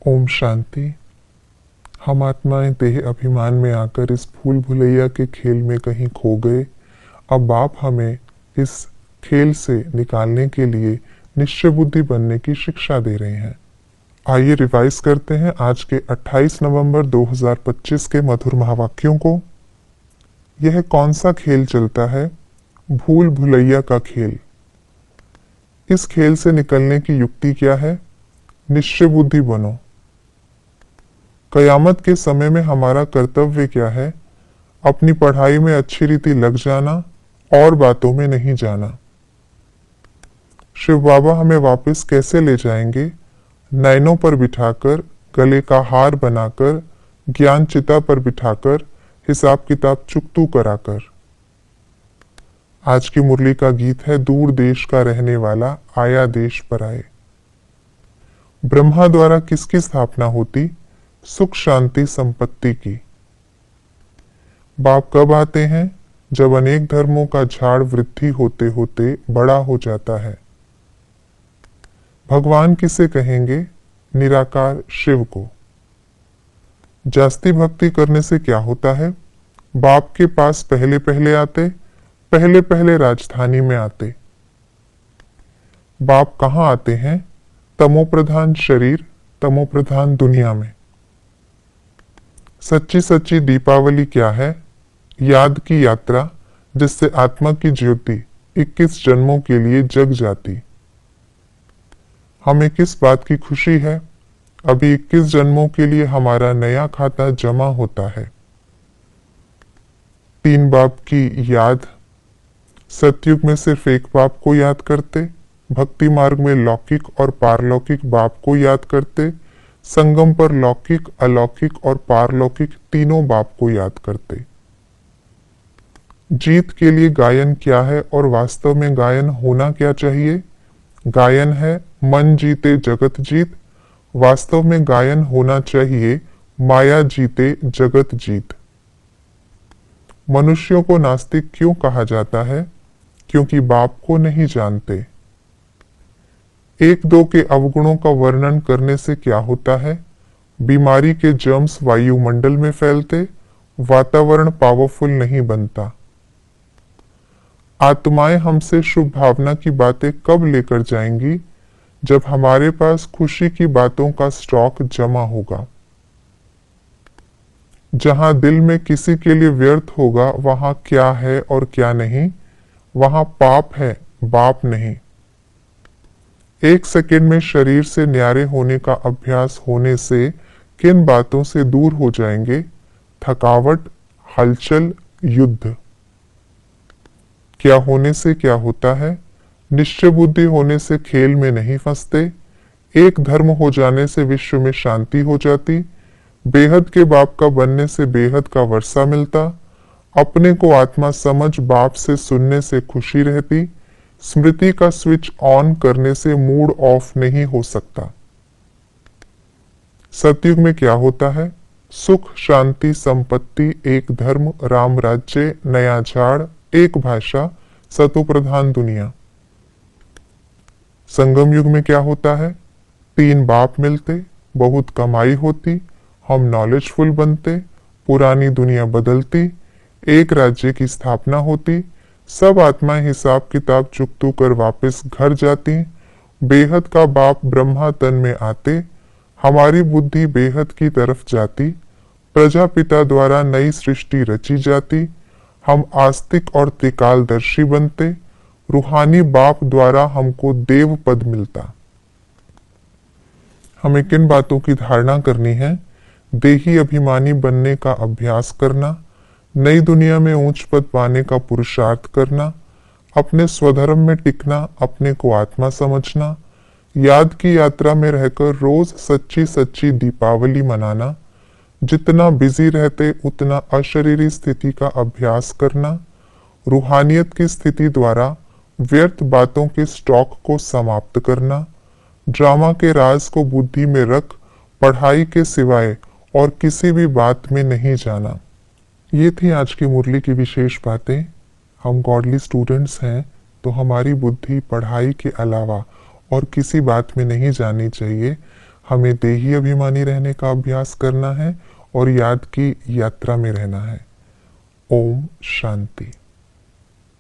ओम शांति। हम आत्माएं देह अभिमान में आकर इस भूल भुलैया के खेल में कहीं खो गए। अब बाप हमें इस खेल से निकालने के लिए निश्चय बुद्धि बनने की शिक्षा दे रहे हैं। आइए रिवाइज करते हैं आज के 28 नवंबर 2025 के मधुर महावाक्यों को। यह कौन सा खेल चलता है? भूल भुलैया का खेल। इस खेल से निकलने की युक्ति क्या है? निश्चय बुद्धि बनो। कयामत के समय में हमारा कर्तव्य क्या है? अपनी पढ़ाई में अच्छी रीति लग जाना और बातों में नहीं जाना। शिव बाबा हमें वापस कैसे ले जाएंगे? नयनों पर बिठाकर, गले का हार बनाकर, ज्ञान चिता पर बिठाकर, हिसाब किताब चुकतू कराकर। आज की मुरली का गीत है दूर देश का रहने वाला आया देश पर आए। ब्रह्मा द्वारा किसकी स्थापना होती? सुख शांति संपत्ति की। बाप कब आते हैं? जब अनेक धर्मों का झाड़ वृद्धि होते होते बड़ा हो जाता है। भगवान किसे कहेंगे? निराकार शिव को। जास्ती भक्ति करने से क्या होता है? बाप के पास पहले पहले आते, पहले पहले राजधानी में आते। बाप कहाँ आते हैं? तमोप्रधान शरीर, तमोप्रधान दुनिया में। सच्ची सच्ची दीपावली क्या है? याद की यात्रा जिससे आत्मा की ज्योति 21 जन्मों के लिए जग जाती। हमें किस बात की खुशी है? अभी 21 जन्मों के लिए हमारा नया खाता जमा होता है। 3 बाप की याद। सतयुग में सिर्फ एक बाप को याद करते, भक्ति मार्ग में लौकिक और पारलौकिक बाप को याद करते, संगम पर लौकिक, अलौकिक और पारलौकिक तीनों बाप को याद करते। जीत के लिए गायन क्या है और वास्तव में गायन होना क्या चाहिए? गायन है मन जीते जगत जीत। वास्तव में गायन होना चाहिए माया जीते जगत जीत। मनुष्यों को नास्तिक क्यों कहा जाता है? क्योंकि बाप को नहीं जानते। 1-2 के अवगुणों का वर्णन करने से क्या होता है? बीमारी के जर्म्स वायुमंडल में फैलते, वातावरण पावरफुल नहीं बनता। आत्माएं हमसे शुभ भावना की बातें कब लेकर जाएंगी? जब हमारे पास खुशी की बातों का स्टॉक जमा होगा। जहां दिल में किसी के लिए व्यर्थ होगा, वहां क्या है और क्या नहीं, वहां पाप है, बाप नहीं। 1 सेकंड में शरीर से न्यारे होने का अभ्यास होने से किन बातों से दूर हो जाएंगे? थकावट, हलचल, युद्ध। क्या होने से क्या होता है? निश्चय बुद्धि होने से खेल में नहीं फंसते। एक धर्म हो जाने से विश्व में शांति हो जाती। बेहद के बाप का बनने से बेहद का वर्षा मिलता। अपने को आत्मा समझ बाप से सुनने से खुशी रहती। स्मृति का स्विच ऑन करने से मूड ऑफ नहीं हो सकता। सतयुग में क्या होता है? सुख शांति संपत्ति, एक धर्म, राम राज्य, नया झाड़, एक भाषा, सतो प्रधान दुनिया। संगम युग में क्या होता है? 3 बाप मिलते, बहुत कमाई होती, हम नॉलेजफुल बनते, पुरानी दुनिया बदलती, एक राज्य की स्थापना होती, सब आत्माएं हिसाब किताब चुकतू कर वापस घर जाती। बेहद का बाप ब्रह्मा तन में आते, हमारी बुद्धि बेहद की तरफ जाती। प्रजापिता द्वारा नई सृष्टि रची जाती। हम आस्तिक और त्रिकालदर्शी बनते। रूहानी बाप द्वारा हमको देव पद मिलता। हमें किन बातों की धारणा करनी है? देही अभिमानी बनने का अभ्यास करना, नई दुनिया में ऊंच पद पाने का पुरुषार्थ करना, अपने स्वधर्म में टिकना, अपने को आत्मा समझना, याद की यात्रा में रहकर रोज सच्ची सच्ची दीपावली मनाना, जितना बिजी रहते उतना अशरीरी स्थिति का अभ्यास करना, रूहानियत की स्थिति द्वारा व्यर्थ बातों के स्टॉक को समाप्त करना, ड्रामा के राज को बुद्धि में रख पढ़ाई के सिवाय और किसी भी बात में नहीं जाना। ये थी आज की मुरली की विशेष बातें। हम गॉडली स्टूडेंट्स हैं तो हमारी बुद्धि पढ़ाई के अलावा और किसी बात में नहीं जानी चाहिए। हमें देही अभिमानी रहने का अभ्यास करना है और याद की यात्रा में रहना है। ओम शांति।